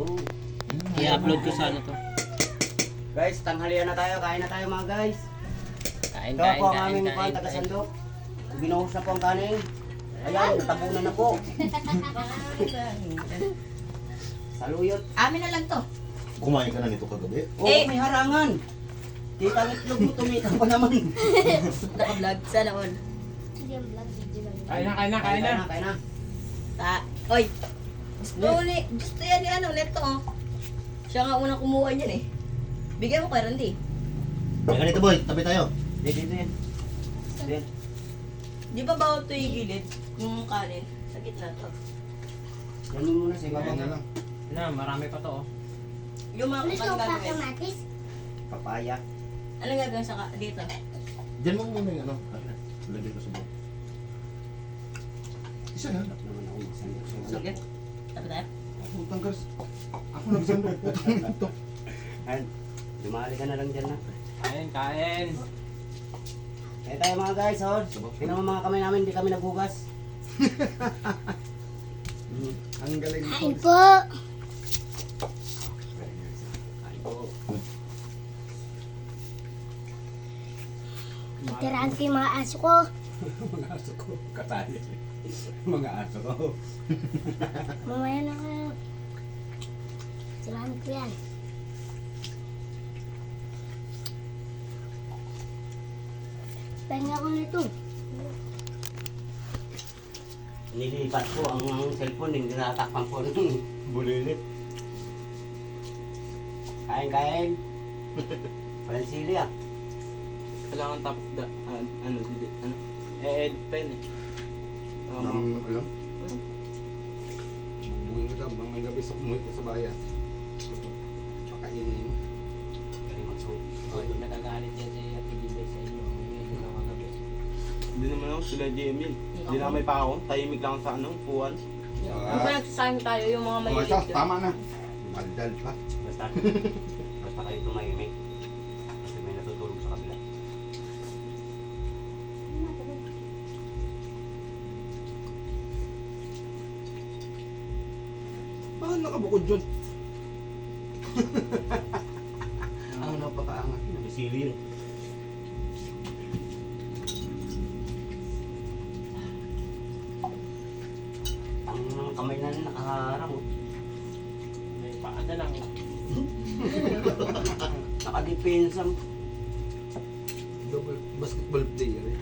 Oh. I-upload ko sa ano to. Guys, tanghalian na tayo. Kain na tayo mga guys. Kain, Ito kain, po ang kain, aming kain. taga-sandok. Binuhos na po ang kanin. Ayan, natabunan na po. Saluyot. Amin na lang to. Kumain ka na nito kagabi? Oh, may harangan. Tita itlog mo, tumita pa naman. Naka-vlog. Sana all. Kain na. Kain na. Oy. Gusto yan ni ano, Neto. Oh. Siya nga unang kumuha niyan eh. Bigyan mo kay Randy. Teka dito boy, tabi tayo. Dito yan. Yan. Di ba bawal to yung gilid? Yung kanin. Sa gitna to. Yan mo muna sa ibabaw. lang. Na, marami pa to oh. Yung mga kakang gagawin. Papaya. Ano gagawin sa dito? Diyan mo muna yung ano. Lagyan ko sa buhok. Isa na. Sarap naman ako magsandok sa ibabaw. Sige. Tabi tayo. Putang gas. Ako nagsandok. Putang ito. Ayan. Dumali ka na lang dyan na. Kain. Kaya tayo mga guys, oh. Tingnan mo mga kamay namin, hindi kami naghugas. Ang galing ko. Kain po. Kain po. Tiraan ko yung mga aso ko. Mga aso ko. Katali. Mga aso ko. Mamaya na kayo. Salamat ko yan. Pahinga ko nito. Nilipat po ang cellphone, hindi natakpan po ng bulilit. Kain. Walang sili ah. Kailangan tapos ano, pen eh. Alam? Buwing ka, mga gabi sa kumulit sa bayan. Pakainin. Galing magsuot. Nagagalit yan si Ate Gilbert sa inyo. Medyo nakagabi. Hindi naman ako sila Jamie. Hindi na may pa ako. Tahimik lang sa ano, puwan. Yung pa nagsasayang tayo yung mga Mga mahilig isa, yun. tama na. Maldal pa. Basta kayo tumahimik. Kasi may natutulog sa kabila. Ah, nakabukod dyan. Ang napakaangat. May sili yun. Ang kamay na nakaharang. Oh. May paa na lang. Nakadipensa. Double basketball player eh.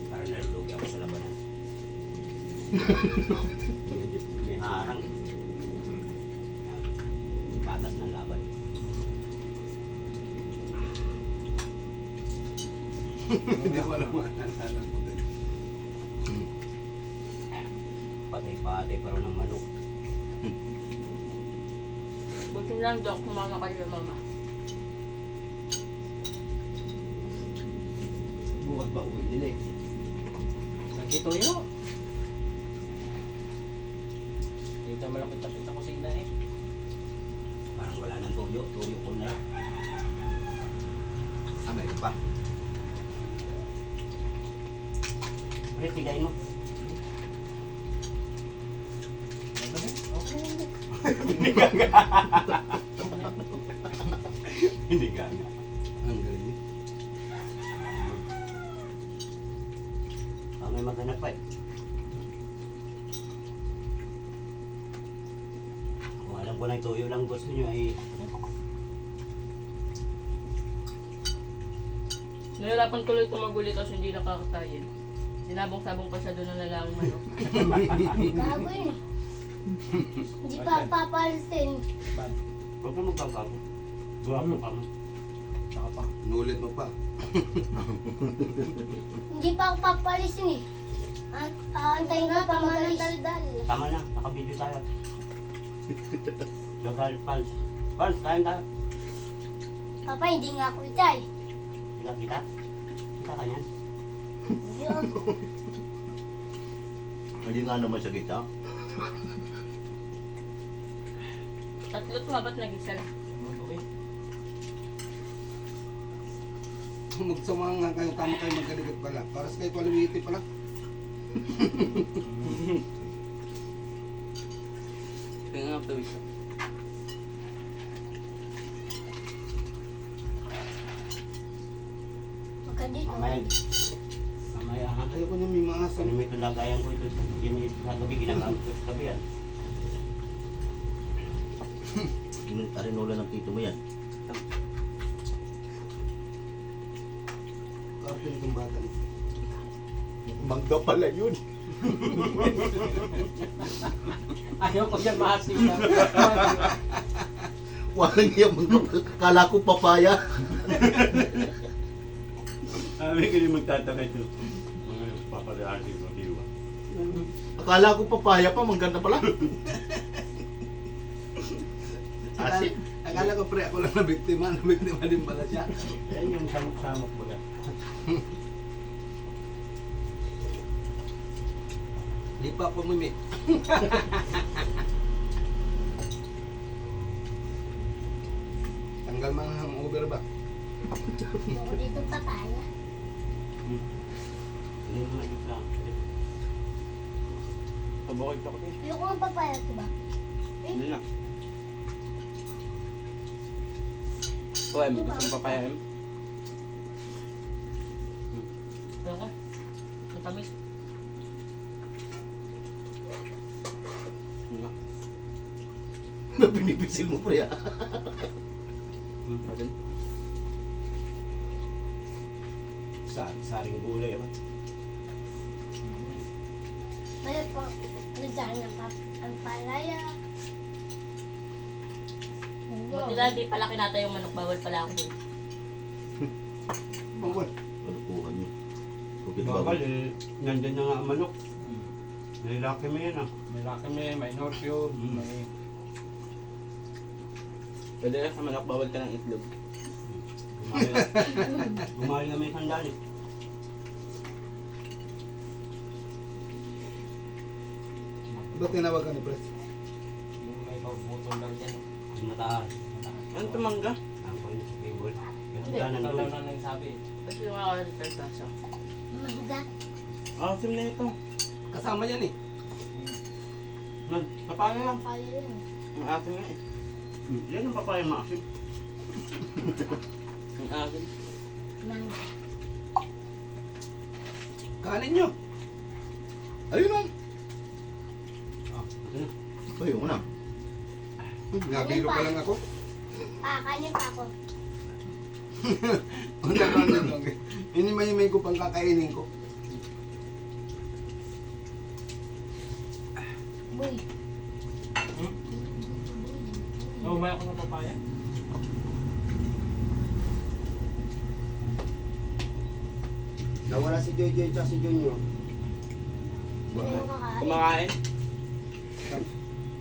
Para nalulugi ako sa labanan. May harang. Patas ng laban. Hindi ko alam ano ko din. Patay-patay pa rin ng manok. Buti lang, Dok, kumama kayo mama. Bukas ba uwi nila eh. Nagkituyo. Dito malapit tapos sa kusina eh. Parang wala nang tuyo. Tuyo ko na. Ah, may iba. Pre, tigayin mo. Hindi gana. Ang galing. May maghanap pa eh. Kung alam ko na yung tuyo lang gusto nyo ay Nahirapan tuloy tumaguli kasi hindi nakakatayin. Sinabong-sabong pa siya doon na nalaang manok. Gago yun. Hindi pa papalisin. huwag na magkakago. Guwapo ka mo. Saka pa. Nulit mo pa. Hindi pa ako papalisin eh. Antayin ko pa magalis. Tama na, nakabidyo tayo. Local Pals. Pals, kain tayo. Papa, hindi nga ako itay. Kita? Kita ka yan? Hindi nga naman sa kita. Tatlo to, ba't nag-isa na? Magsama nga kayo, tama kayo magkaligat pala. Para sa kayo paluwiti pala. Tingnan nga ito. Pagka dito. Mamaya ha. Ayoko niya may mga Kung may tulagayan ko ito, yun sa gabi, ginagamit ko sa gabi yan. Arinola ng tito mo yan. karton itong bata niya. Mangga pala yun. Ayaw ko siya maasipan. Walang iya mangga pala. Kala ko papaya. Kami kayo magtataka ito. Mga papalasin ko diwa. Akala ko papaya pa, mangga na pala. Asin. Akala ko pre, ako lang nabiktima din pala siya. Yan yung samok-samok ko yan. Di pa po mimi. Tanggal mga hangover ba? Ako dito papaya. Hindi mo na Pabukod ako ito. Ayoko ng papaya, diba? Hindi na. O, Em, gusto mong papaya, Em? Ayaw ko. Matamis. Hindi na. Pinipisil mo pre ah. Atin. saring gulay. Mali po, nagdaan ang palaya. Buti lang, di pala kinata yung manok. Bawal pala ako dun. Bawal. Palukuhan niyo. Bukit Bawal bawal. eh. Nandyan na nga ang manok. Nilaki mo yan ah. May lakame, may norsyo, may... Pwede ka sa manok, bawal ka ng itlog. Gumali na may sandali. Ba't tinawag ka ni Pres? Yung may pagputol lang dyan. Ang mataas. Ano tumangga? Ang point sa table. Yung Hindi, hagdanan Ikaw doon. lang na nagsabi. Kasi yung ako sa persa. Mahga. Asim na ito. Kasama yan eh. Papaya lang. Papaya yun. Ang asim nga eh. Yan ang papaya maasim. Ang asim. Mangga. Kanin nyo. Ayun o. Ayun na. Nabilo pa lang ako. Kanin pa ako. Ano lang. Inimay-imay ko pang kakainin ko. Boy. Umay ako ng papaya. Nawala si Joy at si Junior. Hindi mo kakain. Kumakain.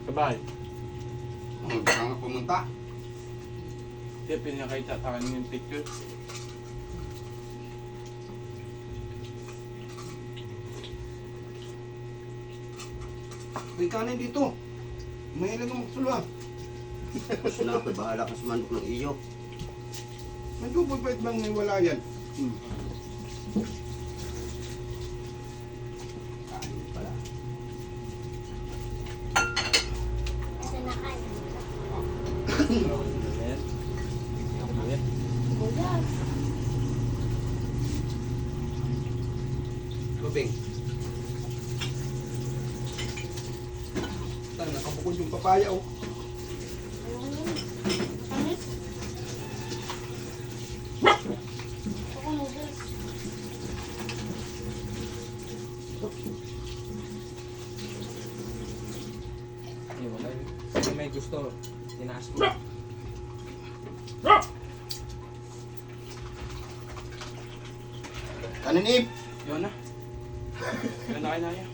Sabay. Baka nga pumunta. Kaya pinakita sa akin yung picture. May kanin dito. May ilang ang magsulwa. Tapos na ako, bahala ka sa manok ng iyo. May double bite bang may wala yan? Kain pala. Kasi nakain. Ayan. Ayan. Kuya. Lubing. Tara, nakabukod yung papaya oh. Ano yun? Tamis? Ako noodles. Yung wala yun. Kasi may gusto. Tinaas ko. Kanin Ib! Yun na. Yun na kinaya.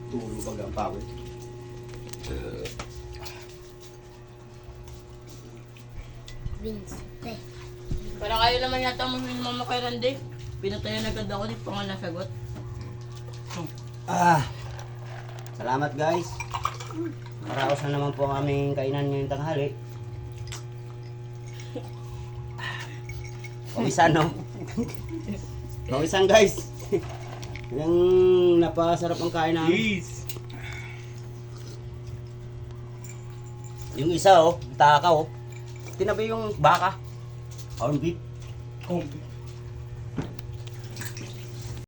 Tulog pag ang pawit. Vince. Te. Parang kayo naman yata mama kay Randy. Pinatayan agad ako, di pa nga nasagot. Salamat guys. Maraos na naman po ang aming kainan ngayong tanghali. Pawisan no? Pawisan guys. Yung napasarap ang kain namin. Cheese! Yung isa oh, takaw oh. Tinabi yung baka. Corn beef. Kompi.